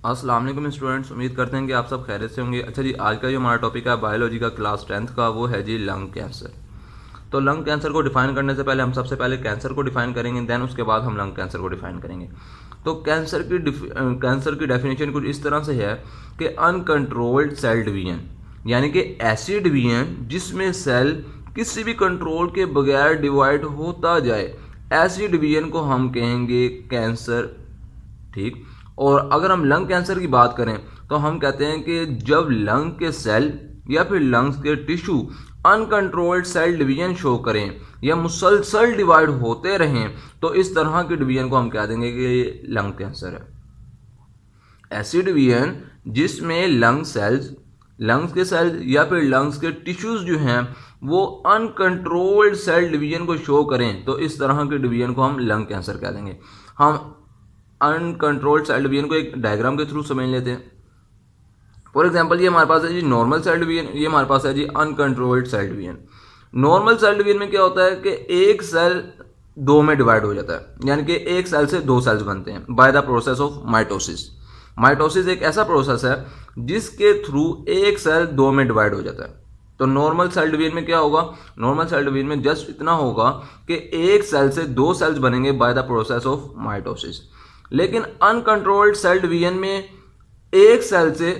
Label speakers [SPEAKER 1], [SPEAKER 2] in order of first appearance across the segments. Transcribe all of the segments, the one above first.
[SPEAKER 1] अस्सलाम वालेकुम स्टूडेंट्स, उम्मीद करते हैं कि आप सब खैरियत से होंगे। अच्छा जी, आज का जो हमारा टॉपिक है बायोलॉजी का क्लास 10th का, वो है जी लंग कैंसर। तो लंग कैंसर को डिफाइन करने से पहले हम सबसे पहले कैंसर को डिफाइन करेंगे, देन उसके बाद हम लंग कैंसर को डिफाइन करेंगे। तो कैंसर की डेफिनेशन कुछ इस तरह से है कि अनकंट्रोल्ड सेल डिवीजन, यानी कि ऐसी डिवीजन जिसमें सेल किसी भी कंट्रोल के बगैर डिवाइड होता जाए, ऐसी डिवीजन को हम कहेंगे कैंसर। ठीक। और अगर हम लंग कैंसर की बात करें तो हम कहते हैं कि जब लंग के सेल या फिर लंग्स के tissue uncontrolled cell division show करें या मुसलसल डिवाइड होते रहें, तो इस तरह की डिवीजन को हम कह देंगे कि ये लंग कैंसर है। ऐसी डिवीजन जिसमें लंग्स के सेल या फिर लंग्स के टिश्यूज जो हैं वो अनकंट्रोल्ड सेल डिवीजन को शो करें, तो इस तरह के डिवीजन को हम लंग कैंसर कह देंगे। हम अनकंट्रोल्ड सेल डिवीजन को एक डायग्राम के थ्रू समझ लेते हैं। फॉर एग्जांपल, ये हमारे पास है जी नॉर्मल सेल डिवीजन, ये हमारे पास है जी uncontrolled cell division. Normal cell division में क्या होता है कि एक सेल दो में डिवाइड हो जाता है, यानी कि एक सेल से दो सेल्स बनते हैं by the process of mitosis. Mitosis एक ऐसा प्रोसेस है जिसके थ्रू एक सेल दो में डिवाइड हो जाता है। तो नॉर्मल सेल डिवीजन में क्या होगा? नॉर्मल सेल डिवीजन में जस्ट इतना होगा कि एक सेल से दो सेल्स बनेंगे by the process of mitosis. लेकिन अनकंट्रोल्ड सेल डिवीजन में एक सेल से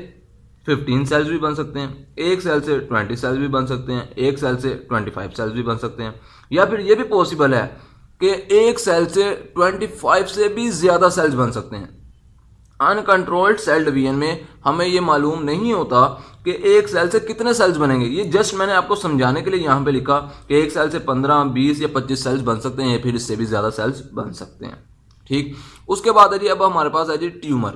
[SPEAKER 1] 15 सेल्स भी बन सकते हैं, एक सेल से 20 सेल्स भी बन सकते हैं, एक सेल से 25 सेल्स भी बन सकते हैं, या फिर यह भी पॉसिबल है कि एक सेल से 25 से भी ज्यादा सेल्स बन सकते हैं। अनकंट्रोल्ड सेल डिवीजन में हमें यह मालूम नहीं होता कि एक सेल से कितने सेल्स बनेंगे। ये जस्ट मैंने आपको समझाने के लिए यहां पे लिखा कि एक सेल से 15, 20 या 25 सेल्स बन सकते हैं, या फिर इससे भी ज्यादा सेल्स बन सकते हैं। ठीक। उसके बाद है जी, अब हमारे पास है जी ट्यूमर।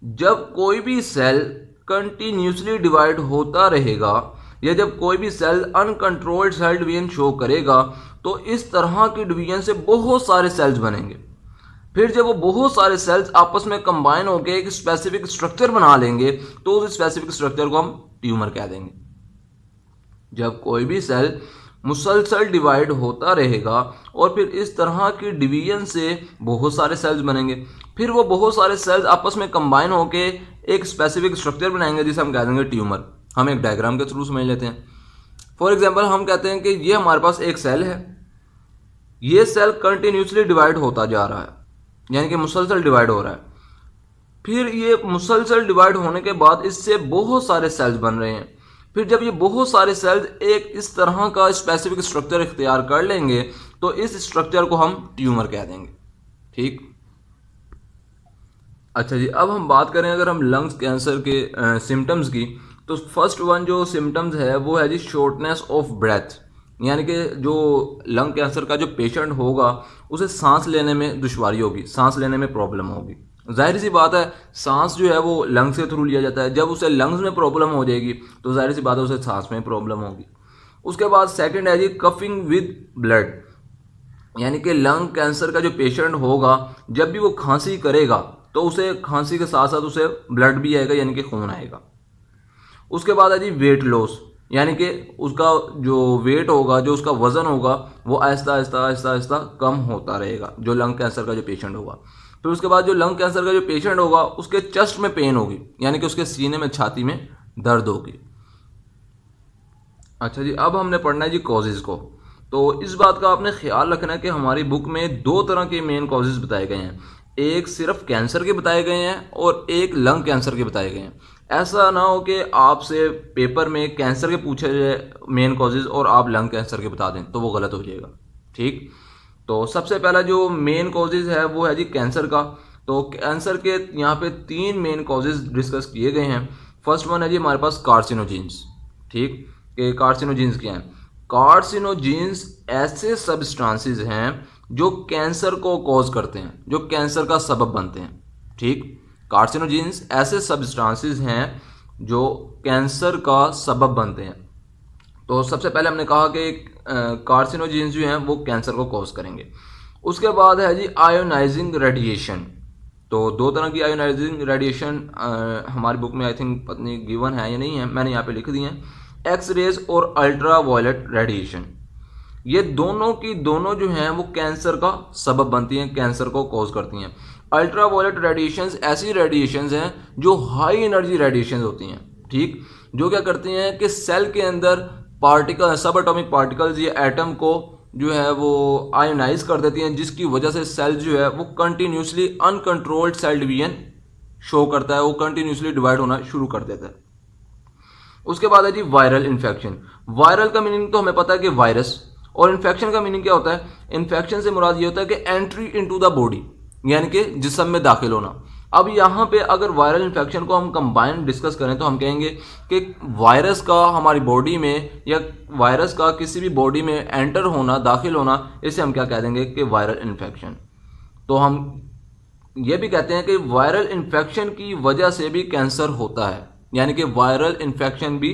[SPEAKER 1] जब कोई भी सेल कंटिन्यूसली डिवाइड होता रहेगा या जब कोई भी cell uncontrolled cell division show करेगा, तो इस तरह की डिवीजन से बहुत सारे सेल्स बनेंगे। फिर जब वो बहुत सारे सेल्स आपस में कंबाइन होकर एक स्पेसिफिक स्ट्रक्चर बना लेंगे, तो उस स्पेसिफिक स्ट्रक्चर को हम ट्यूमर कह देंगे। जब कोई भी सेल मुसलसल डिवाइड होता रहेगा और फिर इस तरह की डिवीजन से बहुत सारे सेल्स बनेंगे, फिर वो बहुत सारे सेल्स आपस में कंबाइन होके एक स्पेसिफिक स्ट्रक्चर बनाएंगे जिसे हम कह देंगे ट्यूमर। हम एक डायग्राम के थ्रू समझ लेते हैं। फॉर एग्जांपल, हम कहते हैं कि ये हमारे पास एक सेल है, ये सेल कंटिन्यूसली डिवाइड होता जा रहा है, यानी कि मुसलसल डिवाइड हो रहा है। फिर ये मुसलसल डिवाइड होने के बाद इससे बहुत सारे सेल्स बन रहे हैं। फिर जब ये बहुत सारे सेल्स एक इस तरह का स्पेसिफिक स्ट्रक्चर इख्तियार कर लेंगे, तो इस स्ट्रक्चर को हम ट्यूमर कह देंगे। ठीक। अच्छा जी, अब हम बात करें अगर हम लंग्स कैंसर के सिम्टम्स की, तो फर्स्ट वन जो सिम्टम्स है वो है जी शॉर्टनेस ऑफ ब्रेथ, यानी कि जो लंग कैंसर का जो पेशेंट होगा उसे सांस लेने में दुश्वारी होगी, सांस लेने में प्रॉब्लम होगी। जाहिर सी बात है, सांस जो है वो लंग्स के थ्रू लिया जाता है। जब उसे लंग्स में प्रॉब्लम हो जाएगी तो जाहिर सी बात है उसे सांस में प्रॉब्लम होगी। उसके बाद सेकंड है जी कफिंग विद ब्लड, यानी कि लंग कैंसर का जो पेशेंट होगा जब भी वो खांसी करेगा तो उसे खांसी के साथ साथ उसे ब्लड भी आएगा, यानी कि खून आएगा। उसके बाद है जी वेट लॉस, यानी कि उसका जो वेट होगा, जो उसका वजन होगा, वो आहिस्ता आहिस्ता आहिस्ता आहिस्ता कम होता रहेगा, जो लंग कैंसर का जो पेशेंट होगा। फिर उसके बाद जो लंग कैंसर का जो पेशेंट होगा उसके चेस्ट में पेन होगी, यानी कि उसके सीने में, छाती में दर्द होगी। अच्छा जी, अब हमने पढ़ना है जी कॉजेज को। तो इस बात का आपने ख्याल रखना है कि हमारी बुक में दो तरह के मेन कॉजेज बताए गए हैं, एक सिर्फ कैंसर के बताए गए हैं और एक लंग कैंसर के बताए गए हैं। ऐसा ना हो कि आपसे पेपर में कैंसर के पूछे जाए मेन कॉजेज और आप लंग कैंसर के बता दें, तो वो गलत हो जाएगा। ठीक। तो सबसे पहला जो मेन कॉजेज है वो है जी कैंसर का। तो कैंसर के यहाँ पे तीन मेन कॉजेज डिस्कस किए गए हैं। फर्स्ट वन है जी हमारे पास कार्सिनोजेंस। ठीक। कि कार्सिनोजेंस क्या है? कार्सिनोजेंस ऐसे सब्सटेंसेस हैं जो कैंसर को कॉज करते हैं, जो कैंसर का सबब बनते हैं। ठीक। कार्सिनोजेंस ऐसे सब्सटेंसेस हैं जो कैंसर का सबब बनते हैं। तो सबसे पहले हमने कहा कि कार्सिनोजेंस जो हैं वो कैंसर को कॉज करेंगे। उसके बाद है जी आयोनाइजिंग रेडिएशन। तो दो तरह की आयोनाइजिंग रेडिएशन हमारी बुक में आई थिंक पत्नी गिवन है या नहीं है, मैंने यहाँ पे लिख दी है, एक्स रेज और अल्ट्रा वायलेट रेडिएशन। ये दोनों की दोनों जो हैं वो कैंसर का सबब बनती हैं, कैंसर को कॉज करती हैं। अल्ट्रावायलेट रेडिएशंस ऐसी रेडिएशंस हैं जो हाई एनर्जी रेडिएशंस होती हैं, ठीक, जो क्या करती हैं कि सेल के अंदर पार्टिकल, सब एटॉमिक पार्टिकल्स या एटम को जो है वो आयोनाइज कर देती हैं, जिसकी वजह से सेल जो है वो continuously uncontrolled cell division show करता है, वो कंटिन्यूसली डिवाइड होना शुरू कर देता है। उसके बाद है जी वायरल इन्फेक्शन। वायरल का मीनिंग तो हमें पता है कि वायरस, और इन्फेक्शन का मीनिंग क्या होता है? इन्फेक्शन से मुराद ये होता है कि एंट्री इनटू द बॉडी, यानी कि जिस्म में दाखिल होना। अब यहाँ पे अगर वायरल इन्फेक्शन को हम कंबाइन डिस्कस करें तो हम कहेंगे कि वायरस का हमारी बॉडी में या वायरस का किसी भी बॉडी में एंटर होना, दाखिल होना, इसे हम क्या कह देंगे कि वायरल इन्फेक्शन। तो हम ये भी कहते हैं कि वायरल इन्फेक्शन की वजह से भी कैंसर होता है, यानी कि वायरल इन्फेक्शन भी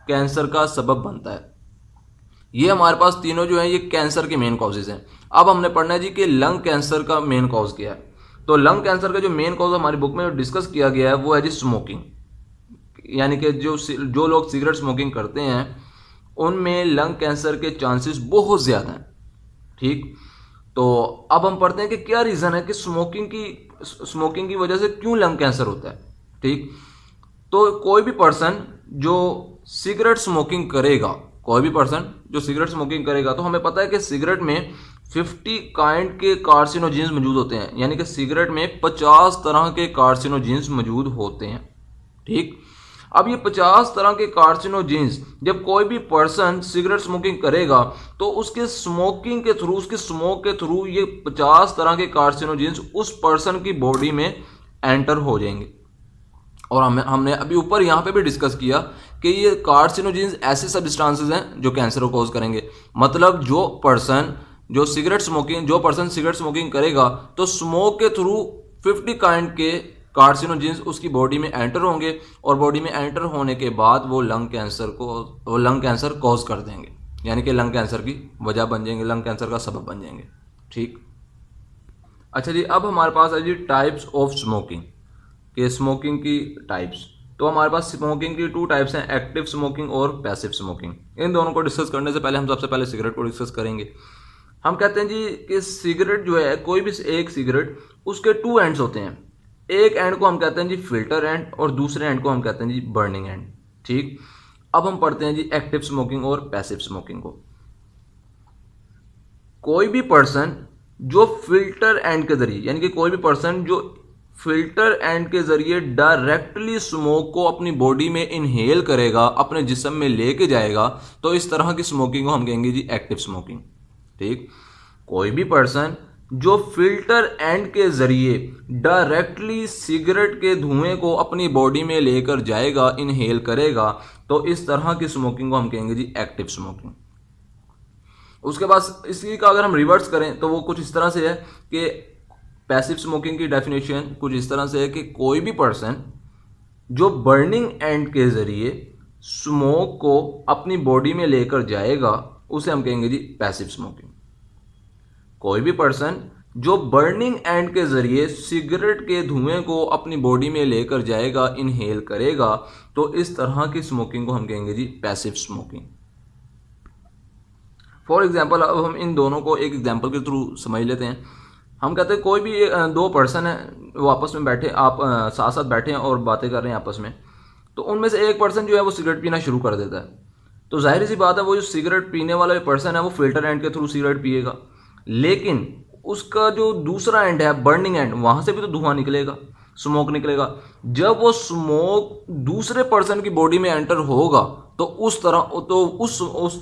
[SPEAKER 1] कैंसर का सबब बनता है। ये हमारे पास तीनों जो है ये कैंसर के मेन कॉजेज हैं। अब हमने पढ़ना है जी कि लंग कैंसर का मेन कॉज क्या है। तो लंग कैंसर का जो मेन कॉज हमारी बुक में डिस्कस किया गया है वो है जी स्मोकिंग, यानी कि जो लोग सिगरेट स्मोकिंग करते हैं उनमें लंग कैंसर के चांसेस बहुत ज़्यादा हैं, ठीक। तो अब हम पढ़ते हैं कि क्या रीज़न है कि स्मोकिंग की वजह से क्यों लंग कैंसर होता है, ठीक। तो कोई भी पर्सन जो सिगरेट स्मोकिंग करेगा, तो हमें पता है कि सिगरेट में 50 काइंड के कार्सिनोजेंस मौजूद होते हैं, यानी कि सिगरेट में 50 तरह के कार्सिनोजेंस मौजूद होते हैं, ठीक। अब ये 50 तरह के कार्सिनोजेंस जब कोई भी पर्सन सिगरेट स्मोकिंग करेगा तो उसके स्मोक के थ्रू ये 50 तरह के कार्सिनोजेंस उस पर्सन की बॉडी में एंटर हो जाएंगे। और हमने अभी ऊपर यहाँ पे भी डिस्कस किया कि ये कार्सिनोजेंस ऐसे सब्सटेंसेस हैं जो कैंसर को कॉज करेंगे। मतलब जो पर्सन सिगरेट स्मोकिंग करेगा तो स्मोक के थ्रू 50 काइंड के कार्सिनोजेंस उसकी बॉडी में एंटर होंगे, और बॉडी में एंटर होने के बाद वो लंग कैंसर कॉज कर देंगे, यानी कि लंग कैंसर की वजह बन जाएंगे, लंग कैंसर का सबब बन जाएंगे, ठीक। अच्छा जी, अब हमारे पास है जी टाइप्स ऑफ स्मोकिंग, कि स्मोकिंग की टाइप्स। तो हमारे पास स्मोकिंग की 2 टाइप्स हैं, एक्टिव स्मोकिंग और पैसिव स्मोकिंग। इन दोनों को डिस्कस करने से पहले हम सबसे पहले सिगरेट को डिस्कस करेंगे। हम कहते हैं जी कि सिगरेट जो है, कोई भी एक सिगरेट, उसके 2 एंड्स होते हैं। एक एंड को हम कहते हैं जी फिल्टर एंड, और दूसरे एंड को हम कहते हैं जी बर्निंग एंड, ठीक। अब हम पढ़ते हैं जी एक्टिव स्मोकिंग और पैसिव स्मोकिंग को। कोई भी पर्सन जो फिल्टर एंड के जरिए, यानी कि कोई भी पर्सन जो फिल्टर एंड के जरिए डायरेक्टली स्मोक को अपनी बॉडी में इनहेल करेगा, अपने जिस्म में लेके जाएगा, तो इस तरह की स्मोकिंग को हम कहेंगे जी एक्टिव स्मोकिंग, ठीक। कोई भी पर्सन जो फिल्टर एंड के जरिए डायरेक्टली सिगरेट के धुएं को अपनी बॉडी में लेकर जाएगा, इनहेल करेगा, तो इस तरह की स्मोकिंग को हम कहेंगे जी एक्टिव स्मोकिंग। उसके बाद इसी का अगर हम रिवर्स करें तो वो कुछ इस तरह से है कि पैसिव स्मोकिंग की डेफिनेशन कुछ इस तरह से है कि कोई भी पर्सन जो बर्निंग एंड के जरिए स्मोक को अपनी बॉडी में लेकर जाएगा, उसे हम कहेंगे जी पैसिव स्मोकिंग। कोई भी पर्सन जो बर्निंग एंड के जरिए सिगरेट के धुएं को अपनी बॉडी में लेकर जाएगा, इनहेल करेगा, तो इस तरह की स्मोकिंग को हम कहेंगे जी पैसिव स्मोकिंग। फॉर एग्जाम्पल, अब हम इन दोनों को एक एग्जाम्पल के थ्रू समझ लेते हैं। हम कहते हैं कोई भी 2 पर्सन है, वो आपस में बैठे, आप साथ साथ बैठे हैं और बातें कर रहे हैं आपस में, तो उनमें से एक पर्सन जो है वो सिगरेट पीना शुरू कर देता है। तो जाहिर सी बात है वो जो सिगरेट पीने वाला पर्सन है वो फिल्टर एंड के थ्रू सिगरेट पिएगा, लेकिन उसका जो दूसरा एंड है बर्निंग एंड, वहां से भी तो धुआं निकलेगा, स्मोक निकलेगा। जब वो स्मोक दूसरे पर्सन की बॉडी में एंटर होगा तो उस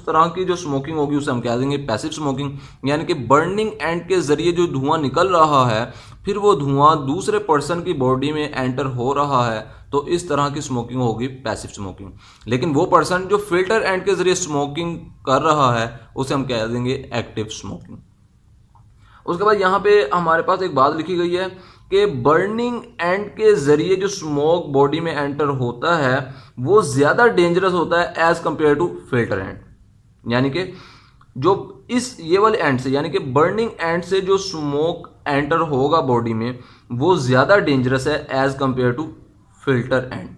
[SPEAKER 1] तरह की जो स्मोकिंग होगी उसे हम कह देंगे पैसिव स्मोकिंग, यानी कि बर्निंग एंड के जरिए जो धुआं निकल रहा है, फिर वो धुआं दूसरे पर्सन की बॉडी में एंटर हो रहा है, तो इस तरह की स्मोकिंग होगी पैसिव स्मोकिंग। लेकिन वो पर्सन जो फिल्टर एंड के जरिए स्मोकिंग कर रहा है उसे हम कह देंगे एक्टिव स्मोकिंग। उसके बाद यहाँ पे हमारे पास एक बात लिखी गई है कि बर्निंग एंड के जरिए जो स्मोक बॉडी में एंटर होता है वो ज्यादा डेंजरस होता है as compare to filter end, यानी कि जो ये वाले एंड से, यानी कि बर्निंग एंड से जो स्मोक एंटर होगा बॉडी में वो ज्यादा डेंजरस है as compare to filter end.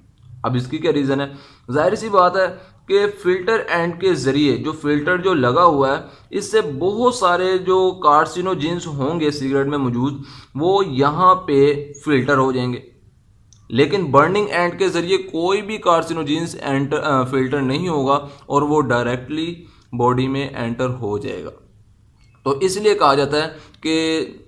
[SPEAKER 1] अब इसकी क्या रीजन है? जाहिर सी बात है कि फिल्टर एंड के ज़रिए, जो फिल्टर जो लगा हुआ है, इससे बहुत सारे जो कार्सिनोजेंस होंगे सिगरेट में मौजूद, वो यहाँ पे फिल्टर हो जाएंगे। लेकिन बर्निंग एंड के ज़रिए कोई भी कार्सिनोजेंस फिल्टर नहीं होगा और वो डायरेक्टली बॉडी में एंटर हो जाएगा। तो इसलिए कहा जाता है कि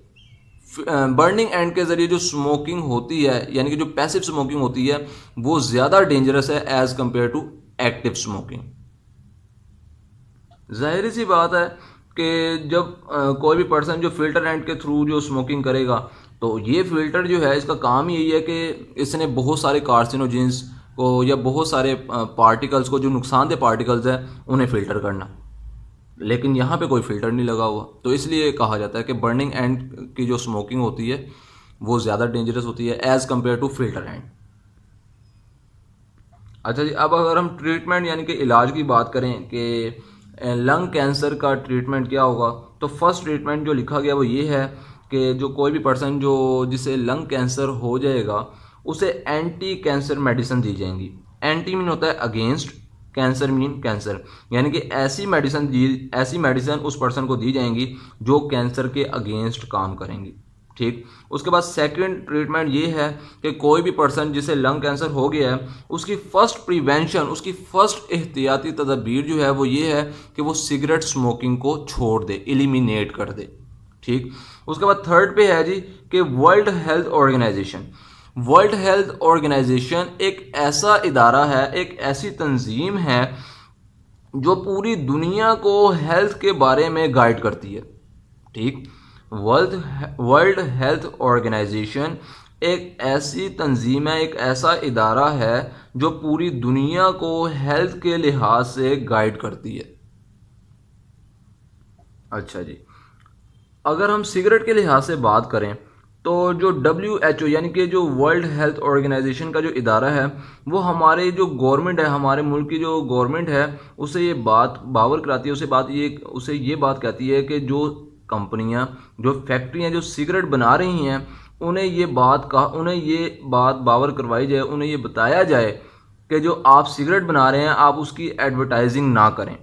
[SPEAKER 1] बर्निंग एंड के ज़रिए जो स्मोकिंग होती है, यानी कि जो पैसिव स्मोकिंग होती है, वो ज़्यादा डेंजरस है as compare to active smoking. जाहिर सी बात है कि जब कोई भी पर्सन जो फिल्टर एंड के थ्रू जो स्मोकिंग करेगा, तो ये फिल्टर जो है, इसका काम यही है कि इसने बहुत सारे कार्सिनोजेंस को या बहुत सारे पार्टिकल्स को, जो नुकसानदेह पार्टिकल्स हैं, उन्हें फ़िल्टर करना। लेकिन यहाँ पे कोई फ़िल्टर नहीं लगा हुआ, तो इसलिए कहा जाता है कि बर्निंग एंड की जो स्मोकिंग होती है वो ज़्यादा डेंजरस होती है as compare to filter end. अच्छा जी, अब अगर हम ट्रीटमेंट यानी कि इलाज की बात करें कि लंग कैंसर का ट्रीटमेंट क्या होगा, तो फर्स्ट ट्रीटमेंट जो लिखा गया वो ये है कि जो कोई भी पर्सन जो जिसे लंग कैंसर हो जाएगा, उसे एंटी कैंसर मेडिसिन दी जाएंगी। एंटी मीन होता है अगेंस्ट, कैंसर मीन कैंसर, यानी कि ऐसी मेडिसिन उस पर्सन को दी जाएंगी जो कैंसर के अगेंस्ट काम करेंगी। ठीक। उसके बाद सेकंड ट्रीटमेंट ये है कि कोई भी पर्सन जिसे लंग कैंसर हो गया है, उसकी फर्स्ट प्रिवेंशन, उसकी फर्स्ट एहतियाती तदबीर जो है वो ये है कि वो सिगरेट स्मोकिंग को छोड़ दे, एलिमिनेट कर दे। ठीक। उसके बाद थर्ड पे है जी कि वर्ल्ड हेल्थ ऑर्गेनाइजेशन एक ऐसा इदारा है, एक ऐसी तंजीम है जो पूरी दुनिया को हेल्थ के बारे में गाइड करती है। ठीक। वर्ल्ड हेल्थ ऑर्गेनाइजेशन एक ऐसी तंजीम है, एक ऐसा इदारा है जो पूरी दुनिया को हेल्थ के लिहाज से गाइड करती है। अच्छा जी, अगर हम सिगरेट के लिहाज से बात करें तो जो WHO यानी कि जो वर्ल्ड हेल्थ ऑर्गेनाइजेशन का जो इदारा है, वो हमारे जो गवर्नमेंट है, हमारे मुल्क की जो गवर्नमेंट है, उसे ये बात बावर कराती है, उसे ये बात कहती है कि जो कंपनियां, जो फैक्ट्रियां जो सिगरेट बना रही हैं, उन्हें ये बात बावर करवाई जाए, उन्हें ये बताया जाए कि जो आप सिगरेट बना रहे हैं, आप उसकी एडवर्टाइजिंग ना करें,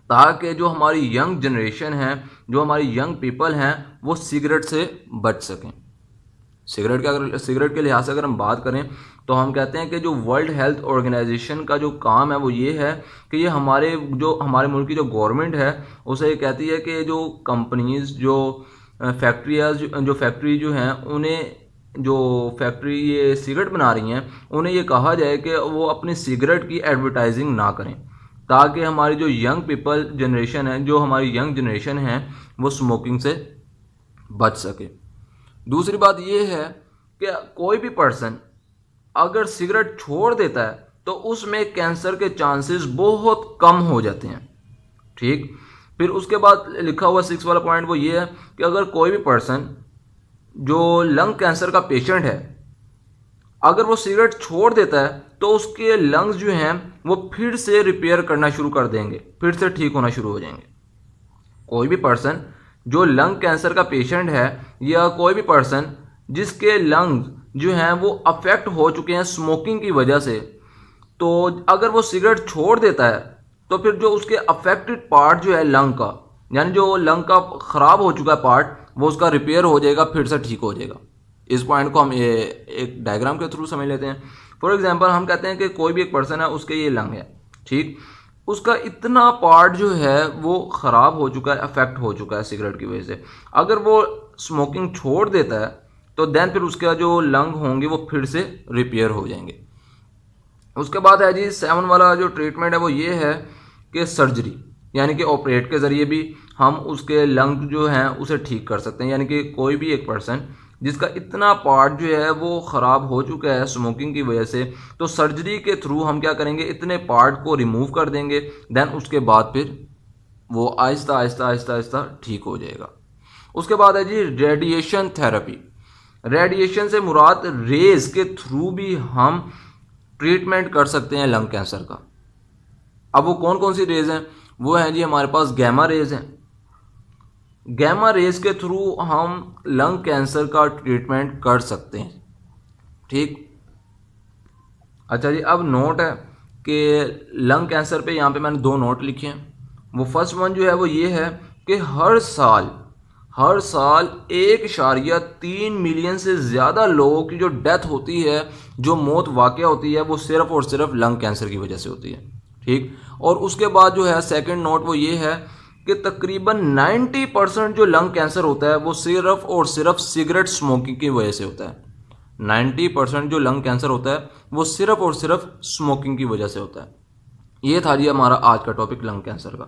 [SPEAKER 1] ताकि जो हमारी यंग जनरेशन है, जो हमारी यंग पीपल हैं, वो सिगरेट से बच सकें। सिगरेट के लिहाज से अगर हम बात करें तो हम कहते हैं कि जो वर्ल्ड हेल्थ ऑर्गेनाइजेशन का जो काम है वो ये है कि ये हमारे मुल्क की जो गवर्नमेंट है, उसे कहती है कि जो कंपनीज, जो फैक्ट्री जो हैं, उन्हें, जो फैक्ट्री ये सिगरेट बना रही हैं, उन्हें ये कहा जाए कि वो अपनी सिगरेट की एडवर्टाइजिंग ना करें, ताकि हमारी जो हमारी यंग जनरेशन है वो स्मोकिंग से बच सके। दूसरी बात ये है कि कोई भी पर्सन अगर सिगरेट छोड़ देता है तो उसमें कैंसर के चांसेस बहुत कम हो जाते हैं। ठीक। फिर उसके बाद लिखा हुआ 6 वाला पॉइंट वो ये है कि अगर कोई भी पर्सन जो लंग कैंसर का पेशेंट है, अगर वो सिगरेट छोड़ देता है तो उसके लंग्स जो हैं वो फिर से रिपेयर करना शुरू कर देंगे, फिर से ठीक होना शुरू हो जाएंगे। कोई भी पर्सन जो लंग कैंसर का पेशेंट है, या कोई भी पर्सन जिसके लंग्स जो हैं वो अफेक्ट हो चुके हैं स्मोकिंग की वजह से, तो अगर वो सिगरेट छोड़ देता है तो फिर जो उसके अफेक्टेड पार्ट जो है लंग का, यानी जो लंग का ख़राब हो चुका है पार्ट, वो उसका रिपेयर हो जाएगा, फिर से ठीक हो जाएगा। इस पॉइंट को हम एक डायग्राम के थ्रू समझ लेते हैं। फॉर एग्जांपल हम कहते हैं कि कोई भी एक पर्सन है, उसके ये लंग है, ठीक, उसका इतना पार्ट जो है वो ख़राब हो चुका है, अफेक्ट हो चुका है सिगरेट की वजह से। अगर वो स्मोकिंग छोड़ देता है तो देन फिर उसका जो लंग होंगे वो फिर से रिपेयर हो जाएंगे। उसके बाद है जी 7 वाला जो ट्रीटमेंट है वो ये है कि सर्जरी, यानी कि ऑपरेट के ज़रिए भी हम उसके लंग जो हैं उसे ठीक कर सकते हैं। यानी कि कोई भी एक पर्सन जिसका इतना पार्ट जो है वो ख़राब हो चुका है स्मोकिंग की वजह से, तो सर्जरी के थ्रू हम क्या करेंगे, इतने पार्ट को रिमूव कर देंगे, देन उसके बाद फिर वो आहिस्ता आहिस्ता आहिस्ता आहिस्ता ठीक हो जाएगा। उसके बाद है जी रेडिएशन थेरेपी। रेडिएशन से मुराद रेज के थ्रू भी हम ट्रीटमेंट कर सकते हैं लंग कैंसर का। अब वो कौन कौन सी रेज हैं, वो हैं जी हमारे पास गैमा रेज हैं। गैमा रेज के थ्रू हम लंग कैंसर का ट्रीटमेंट कर सकते हैं। ठीक। अच्छा जी, अब नोट है कि लंग कैंसर पे यहाँ पे मैंने 2 नोट लिखे हैं। वो फर्स्ट वन जो है वो ये है कि हर साल 1.3 मिलियन से ज़्यादा लोगों की जो डेथ होती है, जो मौत वाक़या होती है, वो सिर्फ़ और सिर्फ लंग कैंसर की वजह से होती है। ठीक, और उसके बाद जो है सेकंड नोट वो ये है कि तकरीबन 90% जो लंग कैंसर होता है वो सिर्फ और सिर्फ सिगरेट स्मोकिंग की वजह से होता है। 90% जो लंग कैंसर होता है वो सिर्फ और सिर्फ स्मोकिंग की वजह से होता है। ये था जी हमारा आज का टॉपिक लंग कैंसर का।